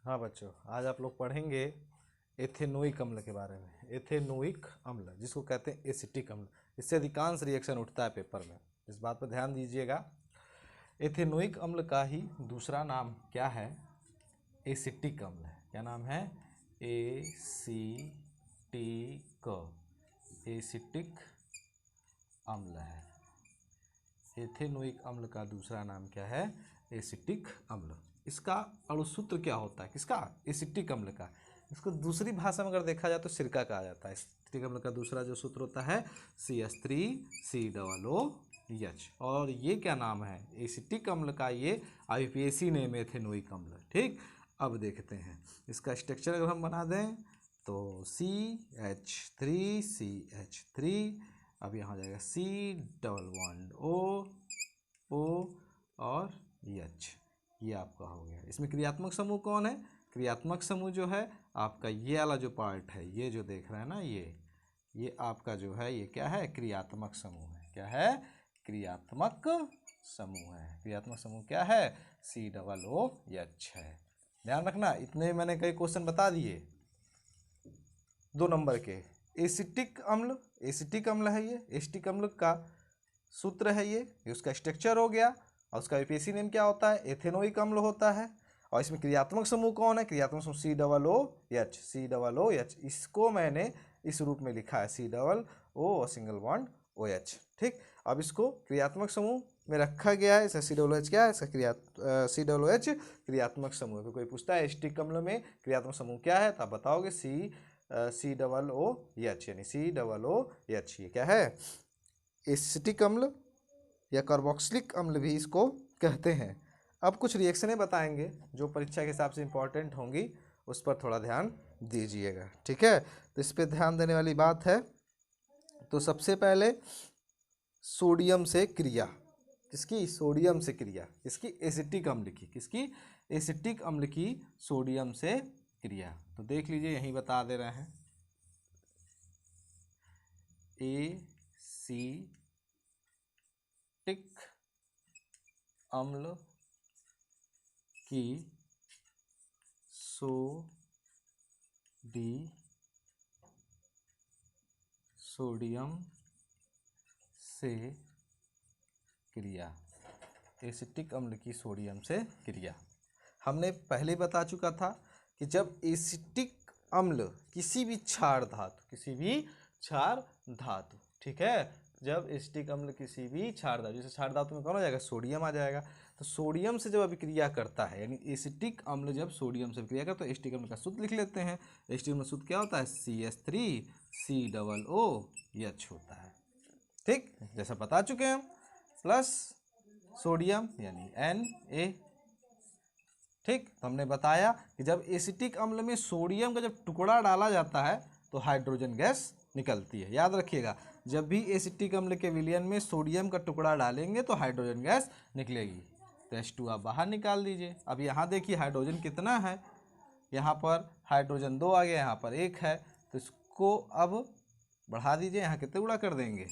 हाँ बच्चों, आज आप लोग पढ़ेंगे एथेनोइक अम्ल के बारे में। एथेनोइक अम्ल जिसको कहते हैं एसिटिक अम्ल, इससे अधिकांश रिएक्शन उठता है पेपर में, इस बात पर ध्यान दीजिएगा। एथेनोइक अम्ल का ही दूसरा नाम क्या है? एसिटिक अम्ल है। क्या नाम है? एसिटिक, एसिटिक अम्ल है। एथेनोइक अम्ल का दूसरा नाम क्या है? एसिटिक अम्ल। इसका अणुसूत्र क्या होता है? किसका? एसिटिक अम्ल का। इसको दूसरी भाषा में अगर देखा जाए तो सिरका कहा जाता है। एसिटिक अम्ल का दूसरा जो सूत्र होता है CH3COOH। और ये क्या नाम है? एसिटिक अम्ल का ये IUPAC नेम एथेनोइक अम्ल। ठीक, अब देखते हैं इसका स्ट्रक्चर। अगर हम बना दें तो CH3CH3, अब यहाँ जाएगा C+1O और H, ये आपका हो गया। इसमें क्रियात्मक समूह कौन है? क्रियात्मक समूह जो है आपका ये वाला जो पार्ट है, ये जो देख रहे हैं ना, ये आपका जो है ये क्या है? क्रियात्मक समूह है। क्या है? क्रियात्मक समूह है। क्रियात्मक समूह क्या है? COOH है। ध्यान रखना, इतने मैंने कई क्वेश्चन बता दिए 2 नंबर के। एसिटिक अम्ल, एसिटिक अम्ल है ये। एसिटिक अम्ल का सूत्र है ये उसका स्ट्रक्चर हो गया। और उसका IUPAC नेम क्या होता है? एथेनोइक अम्ल होता है। और इसमें क्रियात्मक समूह कौन है? क्रियात्मक समूह COOH, COOH। इसको मैंने इस रूप में लिखा है COO सिंगल बॉन्ड OH। ठीक, अब इसको क्रियात्मक समूह में रखा गया है। इसका COOH क्या है? इसका COOH क्रियात्मक समूह। कोई पूछता है एसिटिक अम्ल में क्रियात्मक समूह क्या है, तो आप बताओगे COOH, यानी COOH। ये क्या है? एसिटिक अम्ल या कार्बोक्सिलिक अम्ल भी इसको कहते हैं। अब कुछ रिएक्शनें बताएंगे जो परीक्षा के हिसाब से इंपॉर्टेंट होंगी, उस पर थोड़ा ध्यान दीजिएगा। ठीक है, तो इस पर ध्यान देने वाली बात है। तो सबसे पहले सोडियम से क्रिया। किसकी? सोडियम से क्रिया। किसकी? एसिटिक अम्ल की। किसकी? एसिटिक अम्ल की सोडियम से क्रिया। तो देख लीजिए, यहीं बता दे रहे हैं। एसिटिक अम्ल की सोडियम से क्रिया। एसिटिक अम्ल की सोडियम से क्रिया हमने पहले बता चुका था कि जब एसिटिक अम्ल किसी भी क्षार धातु, ठीक है, जब एसिटिक अम्ल किसी भी क्षार धातु, जैसे क्षार धातु में कौन आ जाएगा? सोडियम आ जाएगा। तो सोडियम से जब अभिक्रिया करता है, यानी एसिटिक अम्ल जब सोडियम से अभिक्रिया करता है, तो एसिटिक अम्ल का सूत्र लिख लेते हैं। एसिटिक अम्ल सूत्र क्या होता है? CH3COOH होता है। ठीक, जैसा बता चुके हैं हम। प्लस सोडियम यानी Na। ठीक, तो हमने बताया कि जब एसिटिक अम्ल में सोडियम का जब टुकड़ा डाला जाता है तो हाइड्रोजन गैस निकलती है। याद रखिएगा, जब भी एसिटिक अम्ल के विलयन में सोडियम का टुकड़ा डालेंगे तो हाइड्रोजन गैस निकलेगी। तो H2 आप बाहर निकाल दीजिए। अब यहाँ देखिए हाइड्रोजन कितना है, यहाँ पर हाइड्रोजन 2 आ गया, यहाँ पर 1 है। तो इसको अब बढ़ा दीजिए, यहाँ कितने गुणा कर देंगे?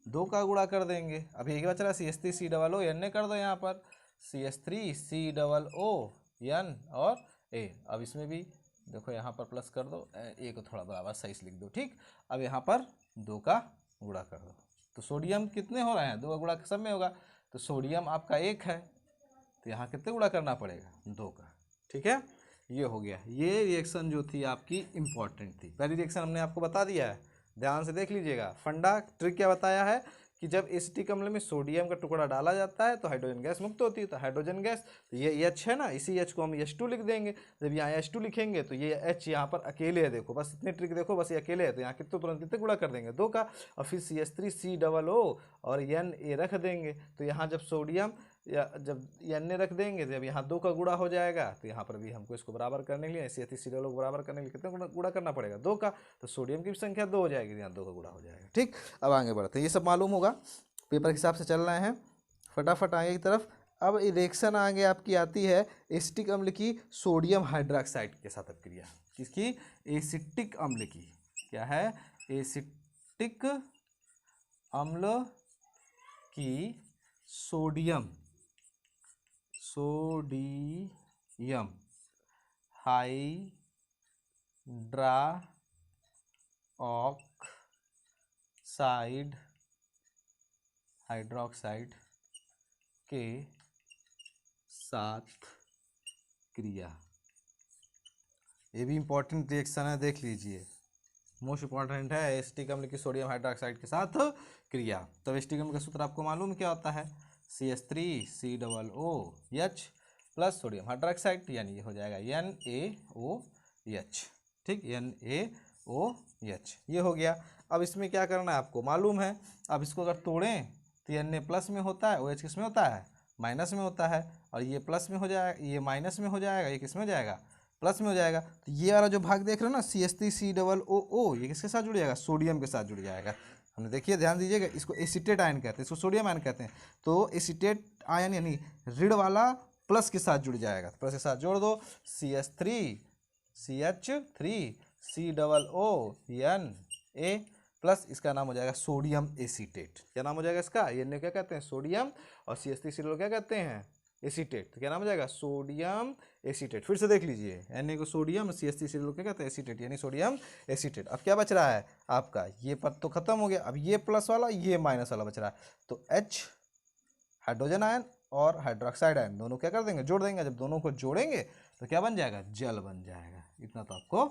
2 का गुणा कर देंगे। अभी एक बच रहा CH3COON कर दो यहाँ पर CH3COON और A। अब इसमें भी देखो, यहाँ पर प्लस कर दो, A को थोड़ा बराबर सही से लिख दो। ठीक, अब यहाँ पर 2 का गुणा कर दो। तो सोडियम कितने हो रहे हैं? 2 का गुणा सब में होगा। तो सोडियम आपका 1 है, तो यहाँ कितने गुणा करना पड़ेगा? 2 का। ठीक है, ये हो गया। ये रिएक्शन जो थी आपकी इंपॉर्टेंट थी। पहली रिएक्शन हमने आपको बता दिया है, ध्यान से देख लीजिएगा। फंडा ट्रिक क्या बताया है कि जब एसिटिक अम्ल में सोडियम का टुकड़ा डाला जाता है तो हाइड्रोजन गैस मुक्त होती है। तो हाइड्रोजन गैस, तो ये H है ना, इसी H को हम H2 लिख देंगे। जब यहाँ H2 लिखेंगे तो ये H यहाँ पर अकेले है। देखो बस इतनी ट्रिक देखो, बस ये अकेले है, तो यहाँ कितने तुरंत कितने गुणा कर देंगे? 2 का। और फिर CH3COO और Na रख देंगे। तो यहाँ जब सोडियम या जब Na रख देंगे तो जब यहाँ 2 का गुणा हो जाएगा, तो यहाँ पर भी हमको इसको बराबर करने के लिए CH3COO को बराबर करने के लिए कितना गुणा करना पड़ेगा? 2 का। तो सोडियम की भी संख्या 2 हो जाएगी, यहाँ 2 का गुणा हो जाएगा। ठीक, अब आगे बढ़ते हैं। ये सब मालूम होगा, पेपर के हिसाब से चल रहे हैं। फटाफट आगे की तरफ। अब रिएक्शन आगे आपकी आती है एसिटिक अम्ल की सोडियम हाइड्रोक्साइड के साथ अभिक्रिया। किसकी? एसिटिक अम्ल की। क्या है? एसिटिक अम्ल की सोडियम हाइड्रोक्साइड के साथ क्रिया। ये भी इंपॉर्टेंट रिएक्शन है, देख लीजिए, मोस्ट इंपॉर्टेंट है। एसिटिक अम्ल की सोडियम हाइड्रोक्साइड के साथ क्रिया। तो एसिटिक अम्ल का सूत्र आपको मालूम क्या होता है, CH3COOH प्लस सोडियम हाइड्रोक्साइड, यानी ये हो जाएगा NaOH। ठीक, NaOH ये हो गया। अब इसमें क्या करना है आपको मालूम है। अब इसको अगर तोड़ें तो Na प्लस में होता है, OH किस में होता है, माइनस में होता है, और ये प्लस में हो जाएगा, ये माइनस में हो जाएगा, ये किस में हो जाएगा, प्लस में हो जाएगा। तो ये वाला जो भाग देख रहे हो ना CH3COO, ये किसके साथ जुड़ जाएगा, सोडियम के साथ जुड़ जाएगा। हमने देखिए, ध्यान दीजिएगा, इसको एसीटेट आयन कहते हैं, इसको सोडियम आयन कहते हैं। तो एसीटेट आयन यानी ऋण वाला प्लस के साथ जुड़ जाएगा, प्लस के साथ जोड़ दो, CH3COONA प्लस इसका नाम हो जाएगा सोडियम एसीटेट। क्या नाम हो जाएगा इसका, ये क्या कहते हैं, सोडियम, और CH3COO क्या कहते हैं, एसीटेट। तो क्या नाम हो जाएगा, सोडियम एसीटेट। फिर से देख लीजिए, Na को सोडियम, CH3COO क्या कहते हैं, एसीटेट, यानी सोडियम एसीटेट। अब क्या बच रहा है आपका, ये पद तो खत्म हो गया, अब ये प्लस वाला, ये माइनस वाला बच रहा है। तो H हाइड्रोजन आयन और हाइड्रोक्साइड आयन दोनों क्या कर देंगे, जोड़ देंगे। जब दोनों को जोड़ेंगे तो क्या बन जाएगा, जल बन जाएगा। इतना तो आपको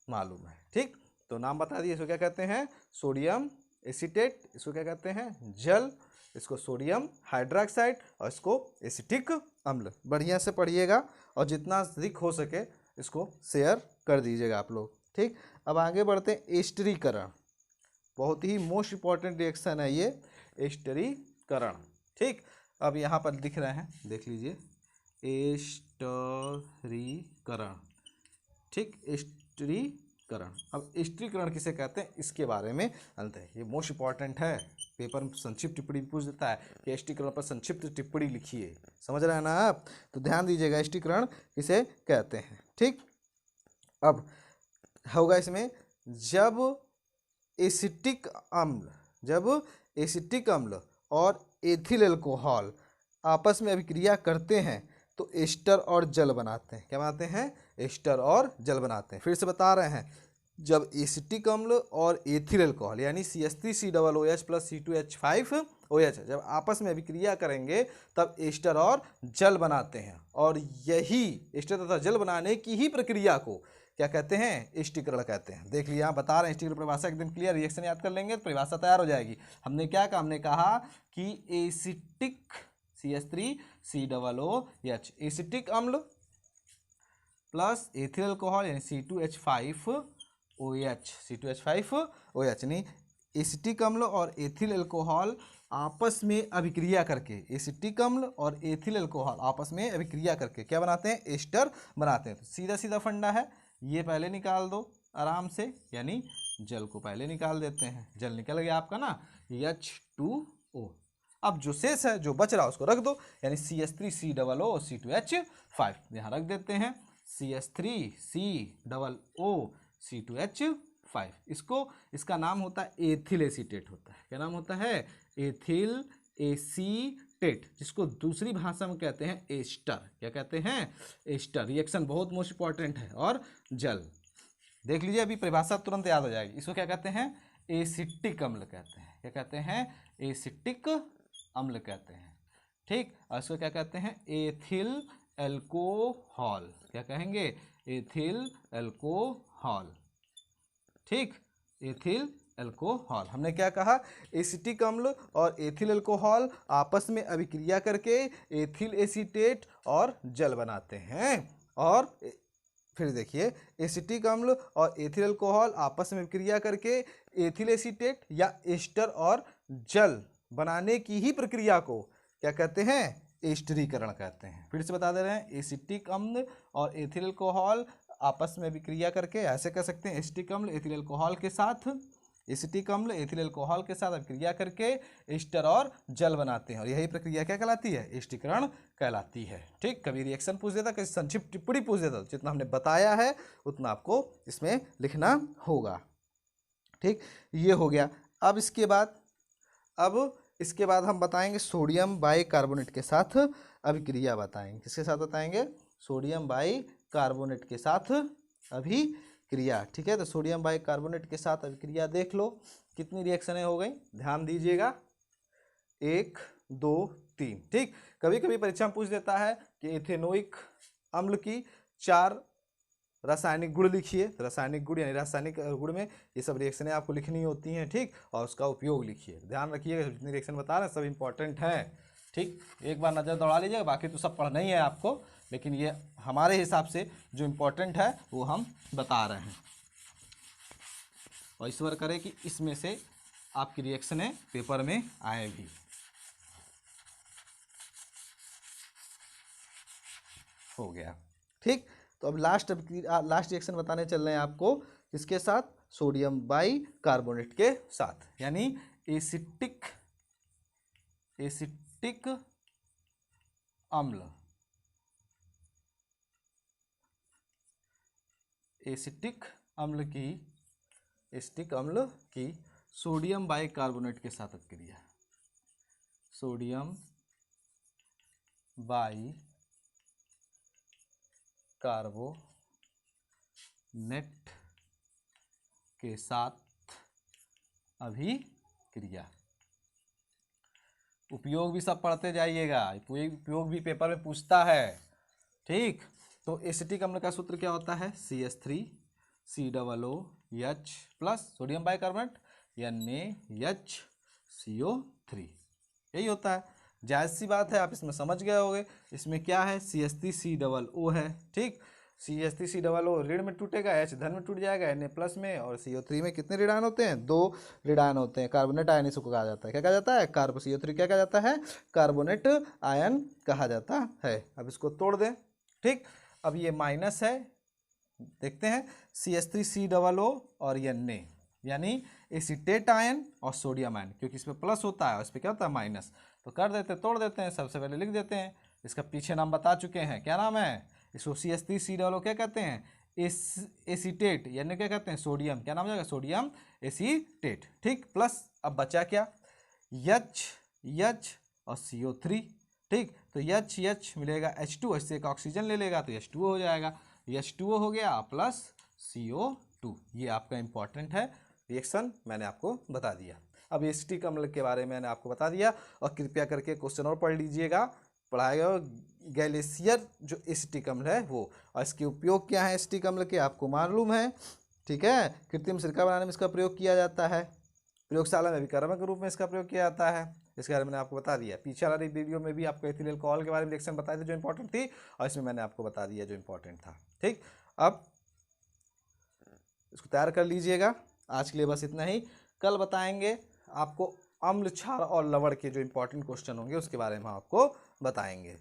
मालूम है। ठीक, तो नाम बता दिए, इसको क्या कहते हैं, सोडियम एसीटेट, इसको क्या कहते हैं, जल, इसको सोडियम हाइड्रोक्साइड, और इसको एसिटिक अम्ल। बढ़िया से पढ़िएगा और जितना अधिक हो सके इसको शेयर कर दीजिएगा आप लोग। ठीक, अब आगे बढ़ते हैं, एस्टरीकरण। बहुत ही मोस्ट इंपॉर्टेंट रिएक्शन है ये, एस्टरीकरण। ठीक, अब यहाँ पर दिख रहे हैं, देख लीजिए, एस्टरीकरण। ठीक, एस्टरीकरण। अब एस्टरीकरण किसे कहते हैं, इसके बारे में अंत है, ये मोस्ट इंपॉर्टेंट है। पेपर में संक्षिप्त टिप्पणी पूछ देता है कि एस्टरीकरण पर संक्षिप्त टिप्पणी लिखिए, समझ रहे हैं ना आप। तो ध्यान दीजिएगा, एस्टरीकरण किसे कहते हैं। ठीक, अब होगा इसमें, जब एसिटिक अम्ल और एथिल अल्कोहल आपस में अभिक्रिया करते हैं तो एस्टर और जल बनाते हैं। क्या बनाते हैं, एस्टर और जल बनाते हैं। फिर से बता रहे हैं, जब एसिटिक अम्ल और एथिल अल्कोहल यानी CH3COOH प्लस C2H5OH जब आपस में अभिक्रिया करेंगे तब एस्टर और जल बनाते हैं। और यही एस्टर तथा जल बनाने की ही प्रक्रिया को क्या कहते हैं, एस्टरीकरण कहते हैं। देख लिया, बता रहे हैं, एस्टरीकरण परिभाषा एकदम क्लियर, रिएक्शन याद कर लेंगे तो परिभाषा तैयार हो जाएगी। हमने क्या कहा, हमने कहा कि एसिटिक CH3COOH एसिटिक अम्ल प्लस एथिल अल्कोहल यानी C2H5OH यानी एसिटिक अम्ल और एथिल अल्कोहल आपस में अभिक्रिया करके, एसिटिक अम्ल और एथिल अल्कोहल आपस में अभिक्रिया करके क्या बनाते हैं, एस्टर बनाते हैं। तो सीधा सीधा फंडा है, ये पहले निकाल दो आराम से, यानी जल को पहले निकाल देते हैं। जल निकल गया आपका ना, H2O। अब जो शेष है, जो बच रहा है उसको रख दो, यानी CH3COO C2H5 यहाँ रख देते हैं, CH3COO C2H5। इसको, इसका नाम होता है एथिल एसीटेट होता है। क्या नाम होता है, एथिल एसीटेट, जिसको दूसरी भाषा में कहते हैं एस्टर। क्या कहते हैं, एस्टर। रिएक्शन बहुत मोस्ट इंपॉर्टेंट है। और जल देख लीजिए, अभी परिभाषा तुरंत याद हो जाएगी। इसको क्या कहते हैं, एसिटिक अम्ल कहते हैं। क्या कहते हैं, एसिटिक अम्ल कहते हैं। ठीक, और इसको क्या कहते हैं, एथिल एल्कोहल। क्या कहेंगे, एथिल एल्कोहल। ठीक, एथिल एल्कोहल। हमने क्या कहा, एसिटिक अम्ल और एथिल अल्कोहल आपस में अभिक्रिया करके एथिल एसीटेट और जल बनाते हैं। और फिर देखिए, एसिटिक अम्ल और एथिल अल्कोहल आपस में अभिक्रिया करके एथिल एसीटेट या एस्टर और जल बनाने की ही प्रक्रिया को क्या कहते हैं, एस्टरीकरण कहते हैं। फिर से बता दे रहे हैं, एसिटिक अम्ल और एथिल अल्कोहल आपस में अभिक्रिया करके, ऐसे कह सकते हैं, एसिटिक अम्ल एथिल अल्कोहल के साथ, एसिटिक अम्ल एथिल अल्कोहल के साथ अभिक्रिया करके एस्टर और जल बनाते हैं। और यही प्रक्रिया क्या कहलाती है, एस्टरीकरण कहलाती है। ठीक, कभी रिएक्शन पूछ देता, कभी संक्षिप्त टिप्पणी पूछ देता, जितना हमने बताया है उतना आपको इसमें लिखना होगा। ठीक, ये हो गया। अब इसके बाद हम बताएंगे सोडियम बाइकार्बोनेट के साथ अभिक्रिया बताएंगे। किसके साथ बताएंगे, सोडियम बाई कार्बोनेट के साथ अभिक्रिया। ठीक है, तो सोडियम बाइकार्बोनेट के साथ अभिक्रिया देख लो कितनी रिएक्शनें हो गई, ध्यान दीजिएगा, 1 2 3। ठीक, कभी कभी परीक्षा में पूछ देता है कि इथेनोइक अम्ल की 4 रासायनिक गुण लिखिए। तो रासायनिक गुण यानी रासायनिक गुण में ये सब रिएक्शनें आपको लिखनी होती हैं। ठीक, और उसका उपयोग लिखिए। ध्यान रखिएगा, जितनी रिएक्शन बता रहे हैं सब इंपॉर्टेंट हैं। ठीक, एक बार नज़र दौड़ा लीजिएगा, बाकी तो सब पढ़ना ही है आपको, लेकिन ये हमारे हिसाब से जो इम्पोर्टेंट है वो हम बता रहे हैं। और ईश्वर करे कि इसमें से आपकी रिएक्शनें पेपर में आए भी। हो गया। ठीक, तो अब लास्ट रिएक्शन बताने चल रहे हैं आपको, किसके साथ, सोडियम बाइकार्बोनेट के साथ, यानी एसिटिक अम्ल, एसिटिक अम्ल की सोडियम बाइकार्बोनेट के साथ अभिक्रिया, सोडियम बाइकार्बोनेट के साथ अभिक्रिया। उपयोग भी सब पढ़ते जाइएगा, उपयोग भी पेपर में पूछता है। ठीक, तो एसिटिक अम्ल का सूत्र क्या होता है, CH3COOH plus sodium bicarbonate NaHCO3, यही होता है। जायज़ सी बात है, आप इसमें समझ गए होंगे। इसमें क्या है, CH3COO है। ठीक, CH3COO ऋण में टूटेगा, H धन में टूट जाएगा, Na प्लस में, और CO3 में कितने ऋणायन होते हैं, 2 ऋणायन होते हैं। कार्बोनेट आयन इसको कहा जाता है, क्या कहा जाता है, CO3 क्या कहा जाता है, कार्बोनेट आयन कहा जाता है। अब इसको तोड़ दें। ठीक, अब ये माइनस है, देखते हैं, CH3COO और Na यानी एसीटेट आयन और सोडियम आयन, क्योंकि इसमें प्लस होता है और इस पर क्या होता है माइनस, तो कर देते, तोड़ देते हैं। सबसे पहले लिख देते हैं, इसका पीछे नाम बता चुके हैं, क्या नाम है, इसको CH3COO क्या कहते हैं, एसीटेट, यानी क्या कहते हैं, सोडियम, क्या नाम हो जाएगा, सोडियम एसीटेट। ठीक, प्लस अब बचा क्या, H और CO3। ठीक, तो H मिलेगा H2, इससे एक ऑक्सीजन ले लेगा तो H2O हो जाएगा, H2O हो गया प्लस CO2। ये आपका इंपॉर्टेंट है रिएक्शन, मैंने आपको बता दिया। अब एसिटिक अम्ल के बारे में मैंने आपको बता दिया, और कृपया करके क्वेश्चन और पढ़ लीजिएगा, पढ़ाएगा गैलिसियर जो एसिटिक अम्ल है वो, और इसके उपयोग क्या है एसिटिक अम्ल के आपको मालूम है। ठीक है, कृत्रिम सिरका बनाने में इसका प्रयोग किया जाता है, प्रयोगशाला में विकर्मक के रूप में इसका प्रयोग किया जाता है। इसके बारे में मैंने आपको बता दिया। पीछे वाली वीडियो में भी आपको एथिल अल्कोहल के बारे में रिएक्शन बताए थे जो इंपॉर्टेंट थी, और इसमें मैंने आपको बता दिया जो इंपॉर्टेंट था। ठीक, अब इसको तैयार कर लीजिएगा। आज के लिए बस इतना ही, कल बताएंगे आपको अम्ल, क्षार और लवण के जो इंपॉर्टेंट क्वेश्चन होंगे उसके बारे में आपको बताएंगे।